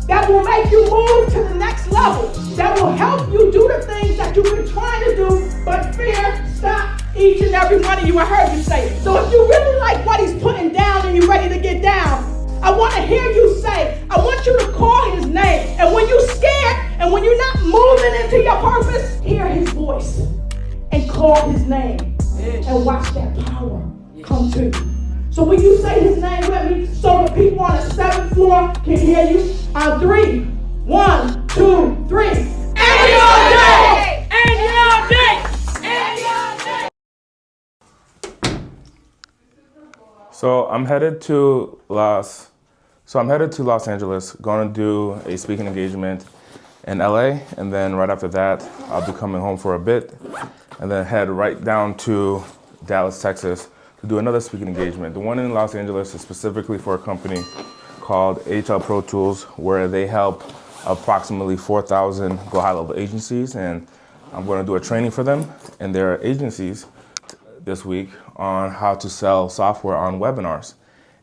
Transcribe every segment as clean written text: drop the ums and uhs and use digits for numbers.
that will make you move to the next level, that will help you do the things that you've been trying to do, but fear stopped each and every one of you. I heard you say it. So if you really like what he's putting down and you're ready to get down, I want to hear you say, I want you to call his name. And when you're scared and when you're not moving into your purpose, hear his voice and call his name and watch that power come to you. So will you say his name with me so the people on the 7th floor can hear you? 3, 1, 2, 3. And your day! And your day! And your day! So I'm headed to Los Angeles, going to do a speaking engagement in LA, and then right after that, I'll be coming home for a bit, and then head right down to Dallas, Texas, to do another speaking engagement. The one in Los Angeles is specifically for a company called HL Pro Tools, where they help approximately 4,000 go high-level agencies, and I'm going to do a training for them and their agencies this week on how to sell software on webinars.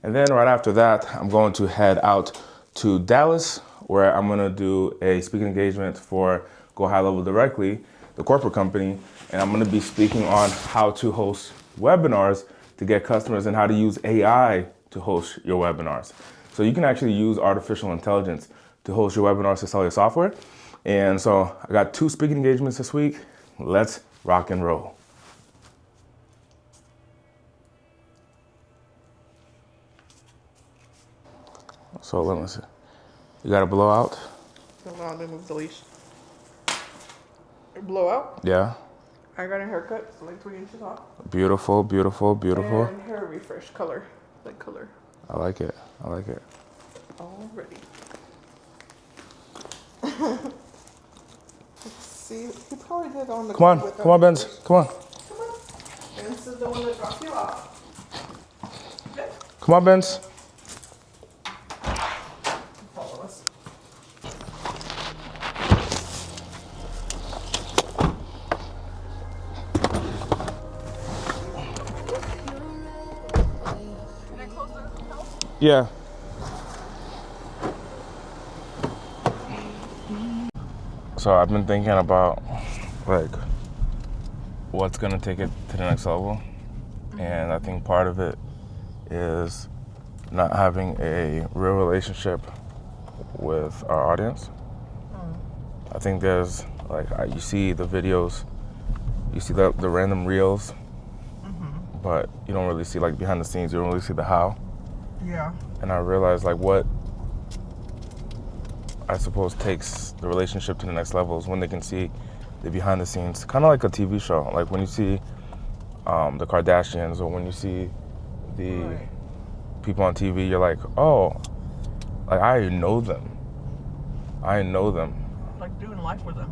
And then right after that, I'm going to head out to Dallas, where I'm going to do a speaking engagement for Go High Level Directly, the corporate company, and I'm going to be speaking on how to host webinars to get customers and how to use AI to host your webinars. So you can actually use artificial intelligence to host your webinars to sell your software. And so I got 2 speaking engagements this week. Let's rock and roll. So let me see. You got a blowout? Hold on, let me move the leash. Blowout? Yeah. I got a haircut, so like 3 inches off. Beautiful, beautiful, beautiful. And hair refresh color, like color. I like it. I like it. Already. Let's see. He probably did on the. Come on, Benz. Come on. Come on. Benz is the one that dropped you off. Okay. Come on, Benz. Follow us. Can I close the house? Yeah. So I've been thinking about like what's gonna take it to the next level, and I think part of it is not having a real relationship with our audience. I think there's like you see the videos, you see the random reels, but you don't really see like behind the scenes. You don't really see the how. Yeah. And I realized like what I suppose takes the relationship to the next level is when they can see the behind the scenes, kind of like a TV show. Like when you see the Kardashians, or when you see the people on TV, you're like, oh, like I know them. I know them. Like doing life with them.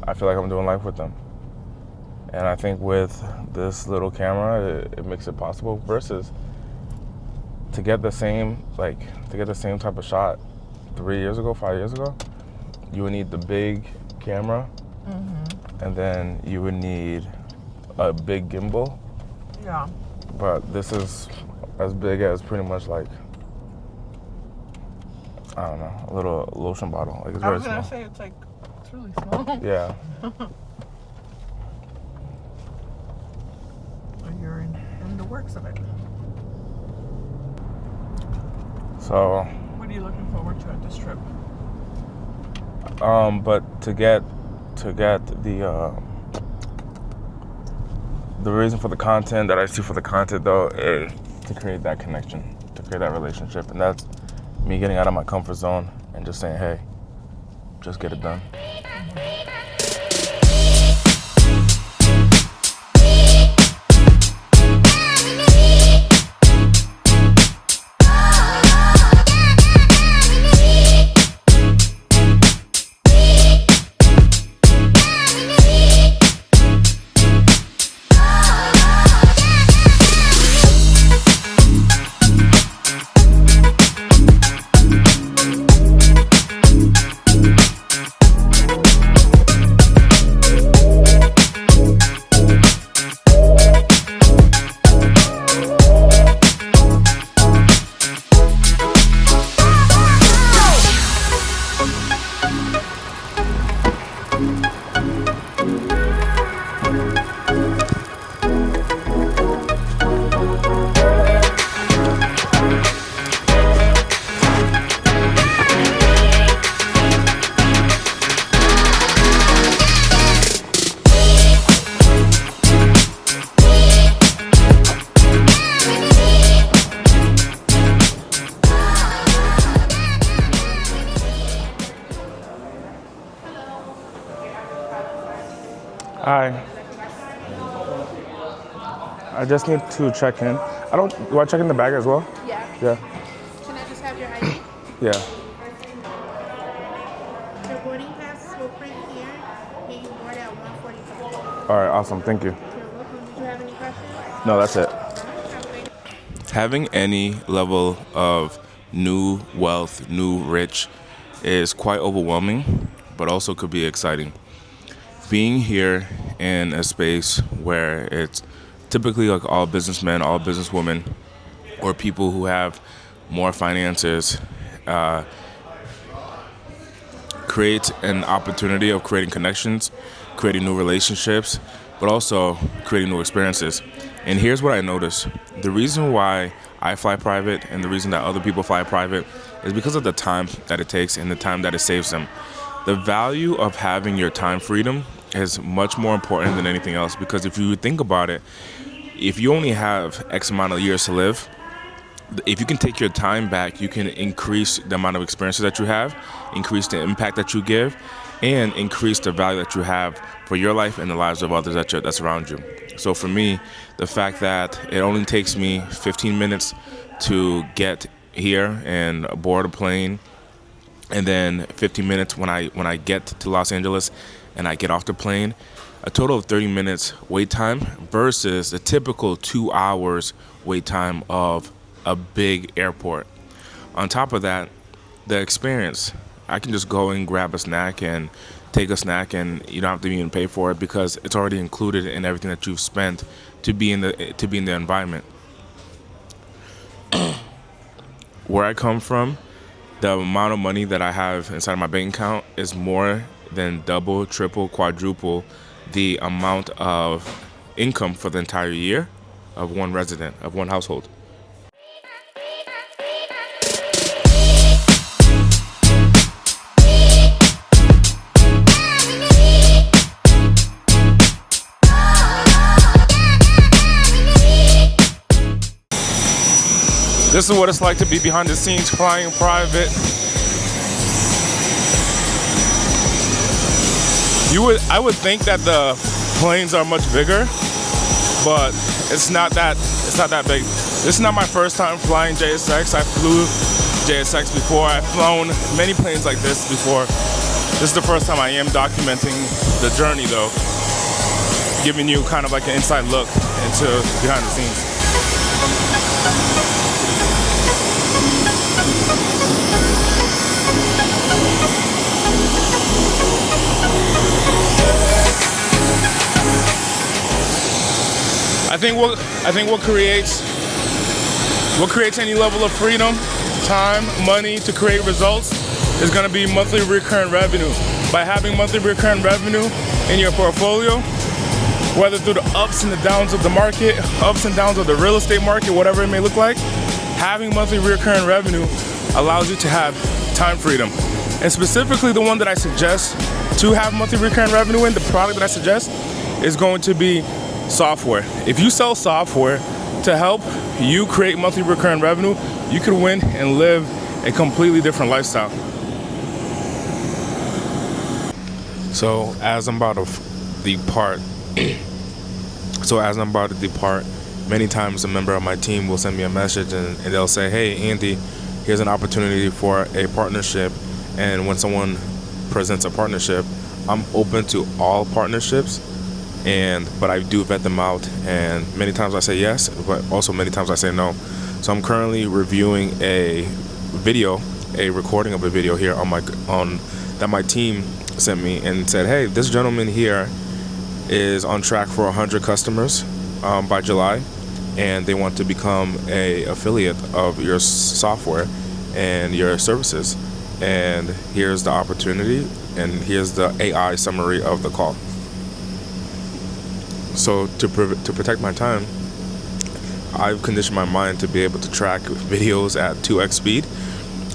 I feel like I'm doing life with them. And I think with this little camera, it makes it possible versus to get the same type of shot 3 years ago, 5 years ago, you would need the big camera, and then you would need a big gimbal. Yeah. But this is as big as pretty much like, I don't know, a little lotion bottle. Like it's very small. I was gonna say it's really small. Yeah. You're in the works of it. So. What are you looking forward to at this trip? But to get the reason for the content that I see for the content though is to create that connection, to create that relationship, and that's me getting out of my comfort zone and just saying, hey, just get it done. Hi. I just need to check in. Do I check in the bag as well? Yeah. Yeah. Can I just have your ID? Yeah. Your boarding pass will print here, and you board at 1:45. All right, awesome. Thank you. You're welcome. Did you have any questions? No, that's it. Have a great day. Having any level of new wealth, new rich, is quite overwhelming, but also could be exciting. Being here in a space where it's typically like all businessmen, all businesswomen, or people who have more finances, creates an opportunity of creating connections, creating new relationships, but also creating new experiences. And here's what I noticed. The reason why I fly private and the reason that other people fly private is because of the time that it takes and the time that it saves them. The value of having your time freedom is much more important than anything else, because if you think about it, if you only have X amount of years to live, if you can take your time back, you can increase the amount of experiences that you have, increase the impact that you give, and increase the value that you have for your life and the lives of others that's around you. So for me, the fact that it only takes me 15 minutes to get here and board a plane, and then 15 minutes when I get to Los Angeles and I get off the plane, a total of 30 minutes wait time versus the typical 2 hours wait time of a big airport. On top of that, the experience, I can just go and grab a snack and take a snack, and you don't have to even pay for it because it's already included in everything that you've spent to be in the environment. Where I come from, the amount of money that I have inside my bank account is more than double, triple, quadruple the amount of income for the entire year of one resident, of one household. This is what it's like to be behind the scenes flying private. I would think that the planes are much bigger, but it's not that big. This is not my first time flying JSX. I flew JSX before. I've flown many planes like this before. This is the first time I am documenting the journey, though, giving you kind of like an inside look into behind the scenes. I think what creates any level of freedom, time, money to create results is going to be monthly recurrent revenue. By having monthly recurrent revenue in your portfolio, whether through the ups and the downs of the market, ups and downs of the real estate market, whatever it may look like, having monthly recurrent revenue allows you to have time freedom. And specifically the one that I suggest to have monthly recurrent revenue in, the product that I suggest, is going to be software. If you sell software to help you create monthly recurrent revenue, you could win and live a completely different lifestyle. So as I'm about to depart, many times a member of my team will send me a message and they'll say, "Hey Andy, here's an opportunity for a partnership." And when someone presents a partnership, I'm open to all partnerships, but I do vet them out, and many times I say yes, but also many times I say no. So I'm currently reviewing a recording of a video here that my team sent me and said, "Hey, this gentleman here is on track for 100 customers by July, and they want to become a affiliate of your software and your services. And here's the opportunity, and here's the AI summary of the call." So to protect my time, I've conditioned my mind to be able to track videos at 2x speed.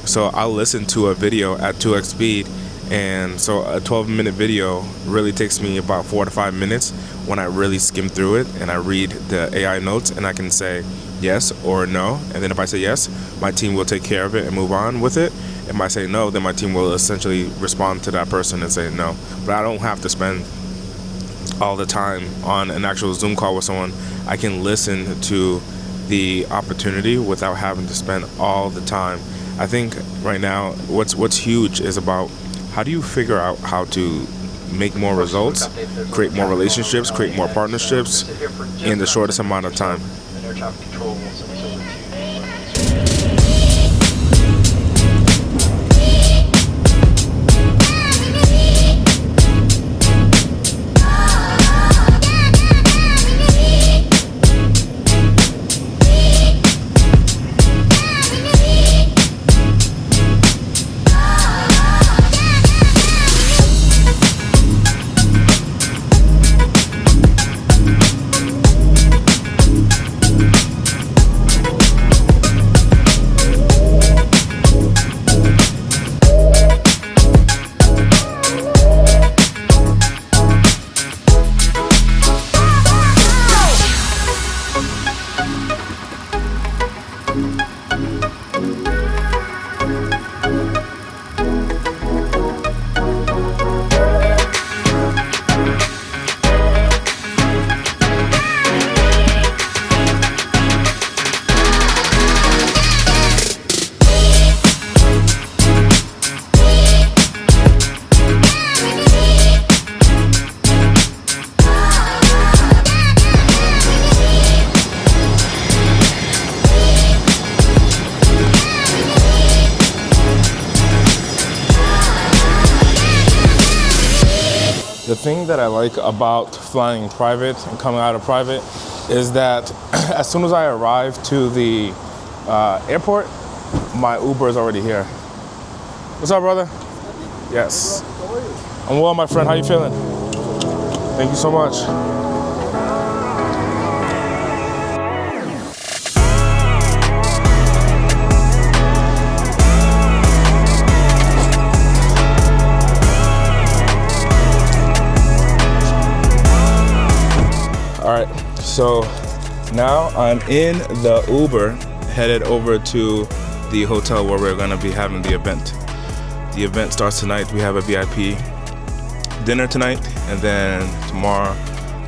So I'll listen to a video at 2x speed, and so a 12-minute video really takes me about 4 to 5 minutes when I really skim through it and I read the AI notes, and I can say yes or no. And then if I say yes, my team will take care of it and move on with it. If I say no, then my team will essentially respond to that person and say no. But I don't have to spend all the time on an actual Zoom call with someone, I can listen to the opportunity without having to spend all the time. I think right now what's huge is about how do you figure out how to make more results, create more relationships, create more partnerships in the shortest amount of time. The thing that I like about flying private and coming out of private is that as soon as I arrive to the airport, my Uber is already here. What's up, brother? Yes. I'm well, my friend. How you feeling? Thank you so much. All right, so now I'm in the Uber headed over to the hotel where we're gonna be having the event. The event starts tonight. We have a VIP dinner tonight, and then tomorrow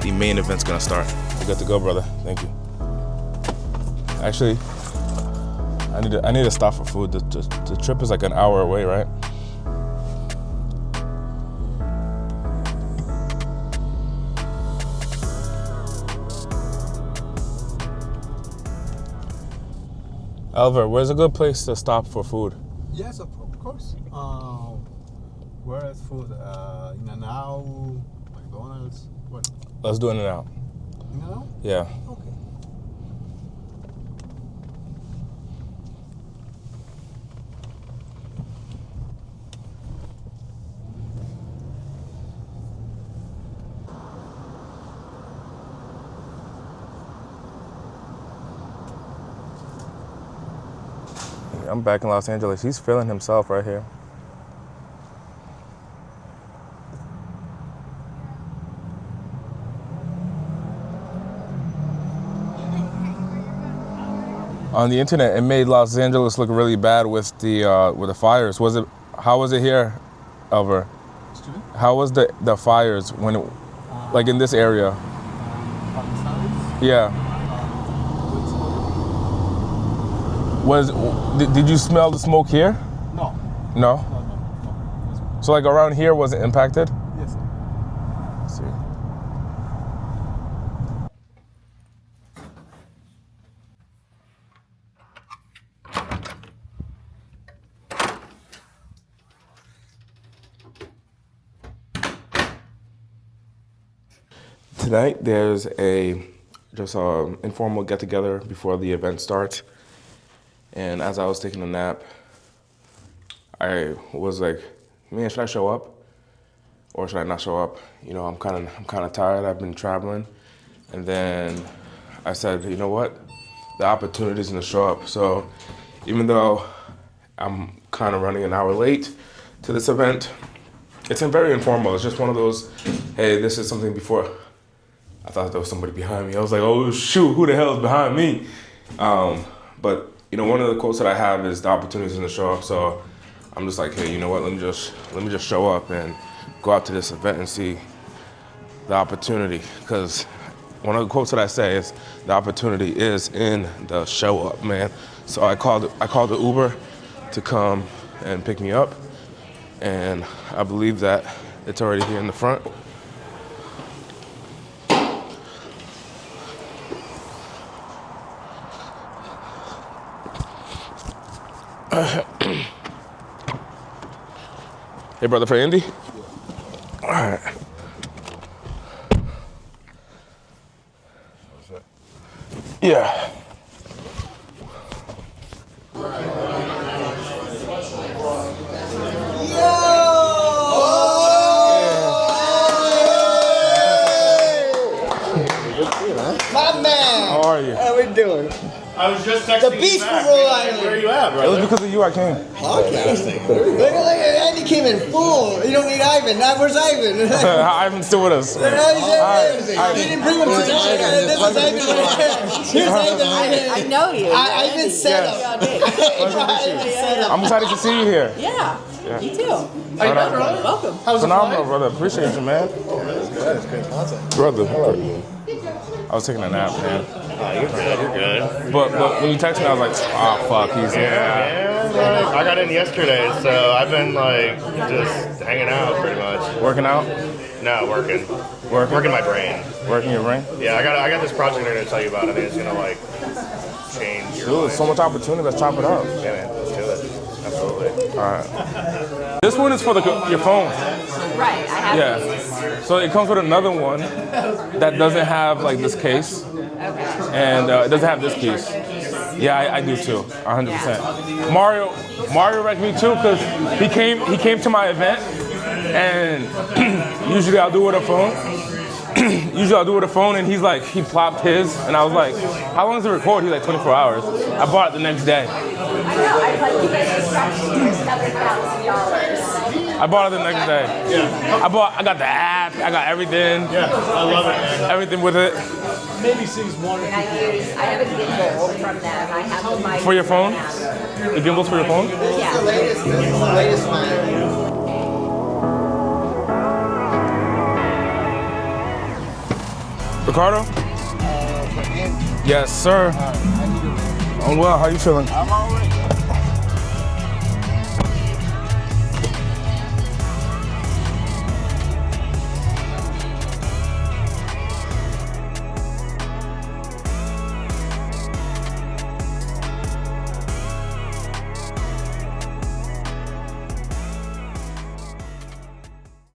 the main event's gonna start. We're good to go, brother. Thank you. Actually, I need to stop for food. The trip is like an hour away, right? Alvar, where's a good place to stop for food? Yes, of course. Where is food? In-N-Out, McDonald's. What? Let's do In-N-Out. In-N-Out? Yeah. Okay. I'm back in Los Angeles. He's feeling himself right here. On the internet, it made Los Angeles look really bad with the fires. How was it here, Elver? Excuse me? How was the fires when it, like in this area? Pakistanis? Yeah. Did you smell the smoke here? No. No? No. So like around here wasn't impacted? Yes, sir. Let's see. Tonight there's just a informal get together before the event starts. And as I was taking a nap, I was like, man, should I show up or should I not show up? You know, I'm kind of tired. I've been traveling. And then I said, you know what? The opportunity's gonna show up. So even though I'm kind of running an hour late to this event, it's very informal. It's just one of those, hey, this is something before. I thought there was somebody behind me. I was like, oh shoot, who the hell is behind me? But you know, one of the quotes that I have is the opportunities to show up. So I'm just like, hey, you know what? Let me just show up and go out to this event and see the opportunity, because one of the quotes that I say is, the opportunity is in the show up, man. So I called the Uber to come and pick me up, and I believe that it's already here in the front. Hey, brother, for Andy? All right. Yeah. My man! How are you? How we doing? I was just texting The beast you from back. Rhode Island. Where are you at, It brother? was because of you I came. Podcasting. Look at Andy came in full. You don't need Ivan. Now where's Ivan? Ivan's still with us. He didn't bring him today. This is Ivan right here. Here's Ivan right here. I know you. Ivan set Yes. up. I'm excited to see you here. Yeah, you too. How you doing, brother? Welcome. How's the Phenomenal, flight? brother. Appreciate you, man. It's great content. Brother, how are you? I was taking a nap, man. You're good. You're good. But when you texted me, I was like, ah, fuck, he's here. Yeah, man. Like, I got in yesterday, so I've been like just hanging out pretty much. Working out? No, working. Working My brain. Working your brain? Yeah, I got this project here to tell you about. I think it's gonna like change your Dude, life. so much opportunity. Let's chop it up. Yeah, man. Let's do it. Absolutely. All right. This one is for your phone. Right, I have Yeah. So it comes with another one that doesn't have like this case, and it doesn't have this piece. Yeah, I do too, 100%. Mario wrecked me too because he came to my event, and usually I'll do it with a phone. And he plopped his, and I was like, how long does it record? He's like 24 hours. I bought it the next day. I know, I like you guys instructions another $1,000. I bought it the next day. Yeah. I got the app, I got everything. Yeah, I love it, man. Everything with it. Maybe sees one. And I have a gimbal from them. I have my For your phone? The gimbal's for your phone? Yeah. This is the latest man. Ricardo? Yes, sir. I'm well. How you feeling? I'm already